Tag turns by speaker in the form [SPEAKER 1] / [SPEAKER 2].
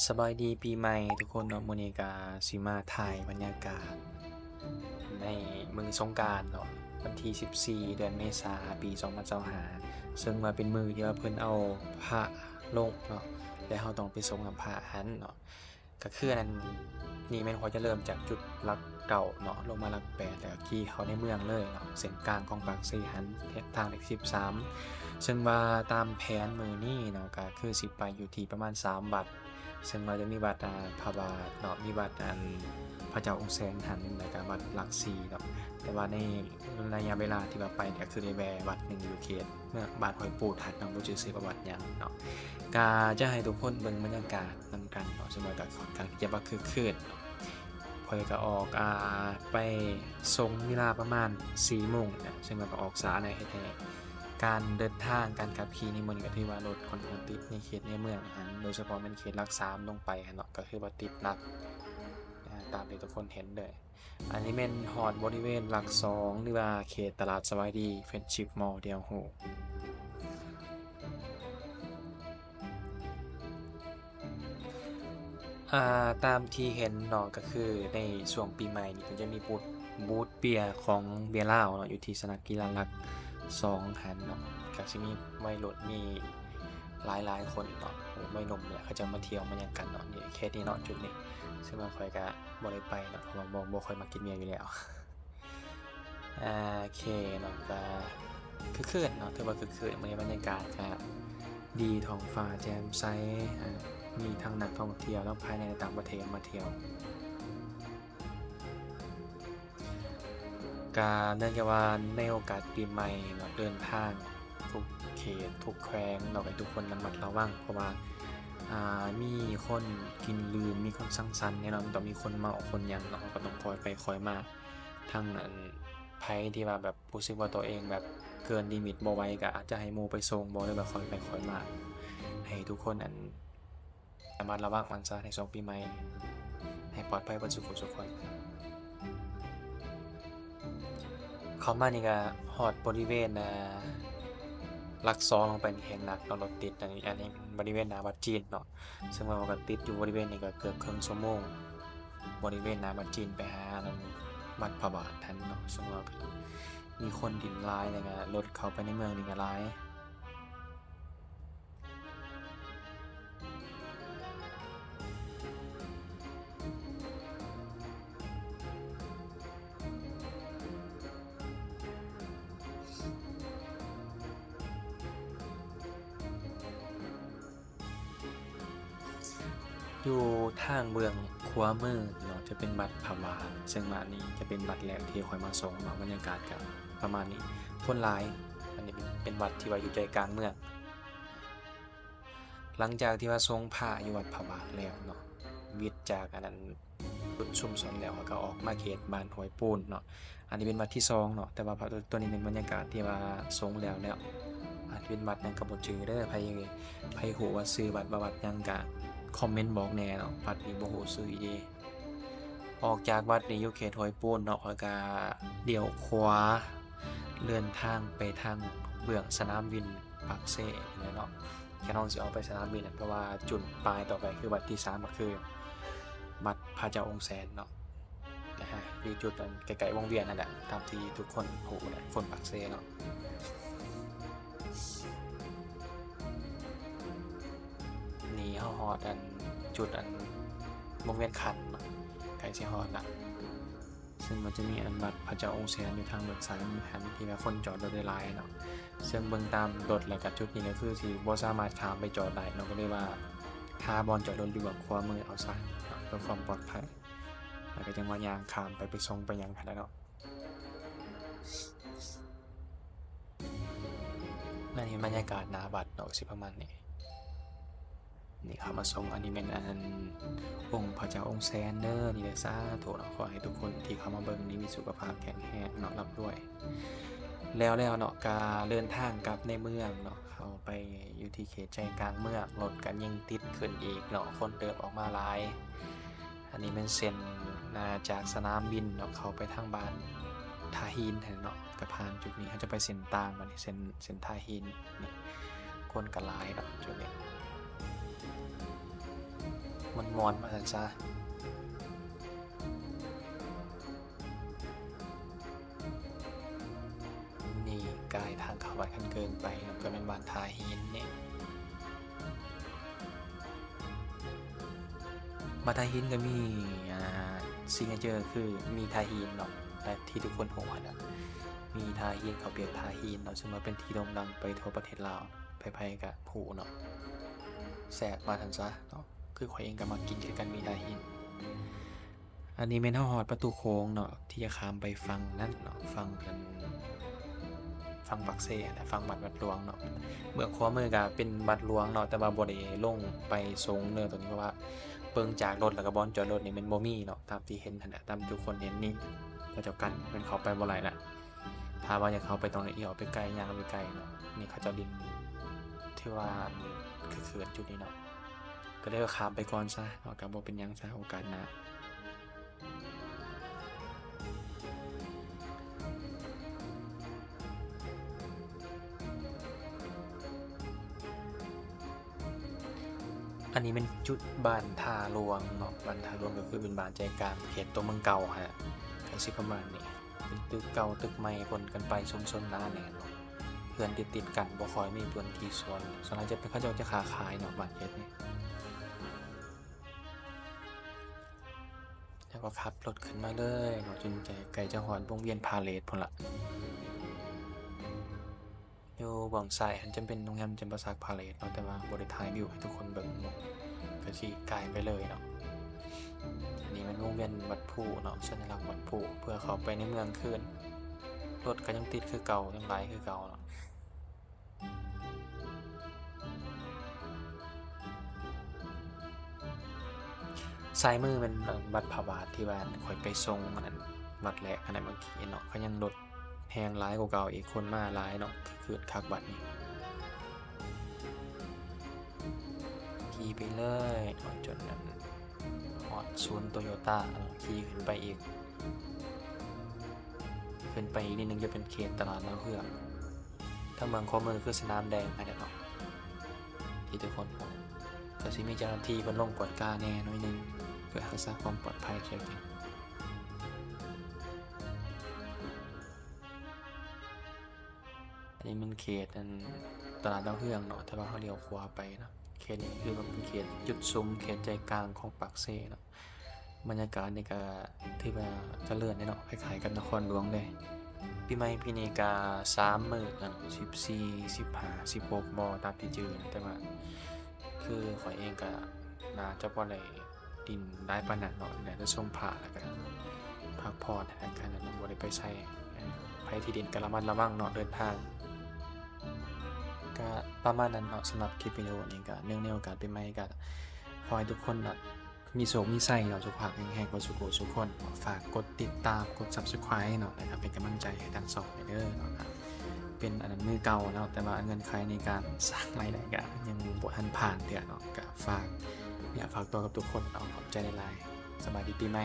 [SPEAKER 1] สบายดีปีใหม่ทุกคนเนาะมื้อนี้ก็สิมาถ่ายบรรยากาศในมื้อสงกรานต์เนาะวันที่14เดือนเมษายนปี2025ซึ่งว่าเป็นมื้อที่ว่าเพิ่นเอาพระลงเนาะและเราต้องไปส่งน้ำพระหั้นเนาะก็คืออันนั้นนี่แม่นเขาจะเริ่มจากจุดหลักเก่าเนาะลงมาหลักแปดแล้วก็ขี่เข้าในเมืองเลยเนาะเส้นกลางของปากซี่หั้นทางเลข13ซึ่งว่าตามแผนมื้อนี้เนาะก็คือสิไปอยู่ที่ประมาณ3วัด ซึ่งเราจะมีบัตรพระบาทเนาะมีบัตรพระเจ้าองค์แสนหันแล้วก็บัตรหลักสี่เนาะแต่ว่าในระยะเวลาที่ว่าไปก็คือได้แวะวัดหนึ่งอยู่เขตเมื่อบาทหอยปูถัดเนาะบ่จือชื่อว่าวัดหยังเนาะก็จะให้ทุกคนเบิ่งบรรยากาศนำกันเนาะซึ่งว่าก็ค่อนข้างที่จะว่าคึกคืนเนาะข้อยก็ออกไปส่งเวลาประมาณ4โมงนะซึ่งมันก็ออกสายหน่อยแท้ๆการเดินทางการขับขี่นี่มันก็ถือว่ารถค่อนข้างติดในเขตในเมืองหั้นโดยเฉพาะเป็นเขตหลัก3ลงไปหั้นเนาะก็คือว่าติดหนักตามที่ทุกคนเห็นเลยอันนี้แม่นฮอดบริเวณหลัก2หรือว่าเขตตลาดสบายดี Friendship Mall เดียวฮู้ ตามที่เห็นเนาะก็คือในช่วงปีใหม่นี่ก็จะมีบูธเบียร์ของเบียร์ลาวเนาะอยู่ที่สนามกีฬาหลัก2หั้นเนาะก็สิมีวัยรุ่นมีหลายๆคนเนาะวัยหนุ่มเนี่ยเขาจะมาเที่ยวมาหยังกันเนาะนี่เคสนี้เนาะจุดนี้ซึ่งว่าข้อยก็บ่ได้ไปเนาะเพราะว่าบ่ค่อยมักกินเบียร์อยู่แล้วโอเคเนาะก็คึกคืนเนาะถือว่าคึกคืนมื้อนี้บรรยากาศก็ดีท้องฟ้าแจ่มใสมีทั้งนักท่องเที่ยวทั้งภายในและต่างประเทศมาเที่ยวก็เนื่องจากว่าในโอกาสปีใหม่เนาะเดินทางทุกเขตทุกแขวงเราให้ทุกคนระมัดระวังเพราะว่ามีคนกินลืมมีคนสังสรรค์แน่นอนต้องมีคนเมาคนหยังเนาะเราก็ต้องคอยไปคอยมาทั้งไผที่ว่าแบบรู้สึกว่าตัวเองแบบเกินลิมิตบ่ไหวก็อาจจะให้หมู่ไปส่งบ่หรือว่าคอยไปคอยมาให้ทุกคนระมัดระวังมันซะในช่วงปีใหม่ให้ปลอดภัยเบิดซุผู้ซุคน เข้ามานี่ก็ฮอดบริเวณหลัก2ลงไปนี่แฮ่งหนักเนาะรถติดอันนี้บริเวณหน้าวัดจีนเนาะซึ่งว่ามันก็ติดอยู่บริเวณนี้ก็เกือบครึ่งชั่วโมงบริเวณหน้าวัดจีนไปหาอันนั้นวัดพระบาททันเนาะซึ่งว่ามีคนดินหลายแล้วก็รถเข้าไปในเมืองนี่ก็หลาย อยู่ทางเบื้องขวามือเนาะจะเป็นบัตรพม่าซึ่งบัตรนี้จะเป็นบัตรแรกที่ข้อยมาส่งเนาะบรรยากาศก็ประมาณนี้คนหลายอันนี้เป็นวัดที่ว่าอยู่ใจกลางเมืองหลังจากที่ว่าทรงพระอยู่วัดพระบาทแล้วเนาะวิทย์จากอันนั้นจุดชุมชนแล้วก็ออกมาเขตบ้านห้วยปูนเนาะอันนี้เป็นวัดที่2เนาะแต่ว่าพระตัวนี้เป็นบรรยากาศที่ว่าทรงแล้วอาจเป็นวัดหยังก็บ่จือเด้อไผฮู้ว่าชื่อวัดว่าวัดหยังก็คอมเมนต์บอกแหน่เนาะวัดนี้บ่ฮู้ชื่ออีหลีออกจากวัดนี้อยู่เขตห้วยปูนเนาะข้อยก็เลี้ยวขวาเดินทางไปทางเบื้องสนามบินปากเซนี่แหละเนาะแค่น้องสิออกไปสนามบินน่ะเพราะว่าจุดปลายต่อไปคือวัดที่3ก็คือวัดพระเจ้าองค์แสนเนาะนะฮะอยู่จุดนั้นใกล้ๆวงเวียนนั่นแหละตามที่ทุกคนรู้แหละคนปากเซเนาะ หนีเฮาฮอดจุดวงเวียนขันธ์เนาะใกล้สิฮอดละซึ่งมันจะมีวัดพระเจ้าองค์แสนอยู่ทางเบื้องซ้ายมือหันที่ว่าคนจอดรถได้หลายเนาะซึ่งเบิ่งตามรถแล้วก็จุดนี้ก็คือสิบ่สามารถข้ามไปจอดได้เนาะก็เลยว่าหาบ่อนจอดรถอยู่แบบขวามือเอาซะเนาะเพื่อความปลอดภัยแล้วก็จังว่าย่างข้ามไปส่งไปหยังหั้นแหละเนาะอันนี้บรรยากาศหน้าวัดเนาะสิประมาณนี้ นี่ครับมาส่งอันนี้เป็นองค์พระเจ้าองค์แสนเด้อนี่เด้อสาธุเนาะขอให้ทุกคนที่เข้ามาเบิ่งนี่มีสุขภาพแข็งแรงเนาะร่ำรวยแล้วเนาะกาเดินทางกลับในเมืองเนาะเข้าไปอยู่ที่เขตใจกลางเมืองรถก็ยิ่งติดขึ้นอีกเนาะคนเดินออกมาหลายอันนี้เป็นเส้นจากสนามบินเนาะเข้าไปทางบ้านท่าหินเนาะก็ผ่านจุดนี้เขาจะไปเส้นต่างบัดนี้เส้นท่าหินนี่คนก็หลายเนาะจุดนี้ มวนๆมาซั่นซะนี่กายทางเข้าวัดคันเกิงไปเนาะก็เป็นบ้านทาหินเนี่ยบ้านทาหินก็มีซิกเนเจอร์คือมีทาหินเนาะและที่ทุกคนฮู้น่ะมีทาหินข้าวเปียกทาหินเนาะซึ่งมันเป็นที่โด่งดังไปทั่วประเทศลาวไผๆก็ฮู้เนาะแซ่บว่าซั่นซะเนาะคือข้อยเองก็มักกินคือกันมีทาหิน อันนี้แม่นเฮาฮอดประตูโค้งเนาะที่จะข้ามไปฝั่งนั้นเนาะฝั่งฝั่งปักเซ่นะฝั่งบัดหลวงเนาะเบื้องขวามือก็เป็นบัดหลวงเนาะแต่ว่าบ่ได้ลงไปสูงเนินตรงนี้เพราะว่าเบิ่งจากรถแล้วก็บ่อนจอดรถนี่มันบ่มีเนาะตามที่เห็นนั่นแหละตามทุกคนเห็นนี่ก็เจ้ากันเพิ่นเข้าไปบ่ไหลละถ้าว่าอยากเข้าไปตรงนี้ออกไปไกลย่างไปไกลเนาะนี่เขาเจ้าดินที่ว่าคือเขื่อนจุดนี้เนาะก็เลยข้ามไปก่อนซะเนาะก็บ่เป็นหยังซะโอกาสหน้า อันนี้เป็นจุดบ้านท่าหลวงเนาะบ้านท่าหลวงก็คือเป็นบ้านใจกลางเขตตัวเมืองเก่าฮะก็สิประมาณนี้เป็นตึกเก่าตึกใหม่ปนกันไปชุมชนหนาแน่นเนาะเพื่อนติดกันบ่ค่อยมีพื้นที่ส่วนส่วนใหญ่จะเป็นเขาเจ้าจะค้าขายเนาะบ้านเฮ็ดนี่แล้วก็ขับรถขึ้นมาเลยเนาะจนใจไกลจะฮอดวงเวียนพาเหรดพุ่นล่ะอยู่เบื้องซ้ายหันจะเป็นโรงแรมจำปาสักพาเหรดเนาะแต่ว่าบ่ได้ถ่ายวิวให้ทุกคนเบิ่งเนาะก็สิไกลไปเลยเนาะ อันนี้มันวงเวียนวัดผู้เนาะสัญลักษณ์วัดผู้เพื่อเข้าไปในเมืองคืนรถก็ยังติดคือเก่ายังหลายคือเก่าเนาะซ้ายมือเป็นวัดพระบาทที่ว่าข่อยไปส่งอันนั้นวัดแรกอันนั้นเมื่อกี้เนาะก็ยังรถแฮงหลายกว่าเก่าอีกคนมาหลายเนาะคือคักบัดนี้ขี่ไปเลยเนาะจนนั้นฮอดศูนย์โตโยต้าเนาะขี่ขึ้นไปอีกนิดนึงจะเป็นเขตตลาดนาเฮือกถ้าเมืองขวามือคือสนามแดงอันนั้นเนาะที่ทุกคนรู้ก็สิมีเจ้าหน้าที่เพิ่นลงกวดกาแหน่หน่อยหนึงเพื่อรักษาความปลอดภัยเกี่ยวกับอันนี้มันเขตอันตลาดดาวเฮืองเนาะแต่ว่าเขาเลี้ยวขวาไปเนาะเขตนี้คือมันเป็นเขตจุดซุมเขตใจกลางของปากเซ่เนาะบรรยากาศนี่ก็ที่ว่าเจริญเนาะคล้ายๆกับนครหลวงเลยปีใหม่ปีนี้ก็3มื้อกัน14 15 16บ่ตามที่จื้อนะแต่ว่าคือข้อยเองก็น่าจะบ่ได้ดินหลายปานนั้นเนาะได้แต่ชมพระแล้วก็พักผ่อนแล้วกันนั้นบ่ได้ไปไสไผที่ดินก็ระมัดระวังเนาะเดินทางก็ประมาณนั้นเนาะสำหรับคลิปวิดีโอนี้ก็เนื่องในโอกาสปีใหม่ก็ขอให้ทุกคนน่ะมีโชคมีชัยเนาะสุขภาพแข็งแรงกันสุขทุกคนฝากกดติดตามกด Subscribe เนาะนะครับเป็นกำลังใจให้ทางช่องเด้อเนาะครับเป็นอันนั้นมือเก่าเนาะแต่ว่าเงื่อนไขในการสร้างรายได้ก็ยังบ่ทันผ่านเด้อเนาะก็ฝากตัวกับทุกคนเนาะขอบใจหลายๆสบายดีปีใหม่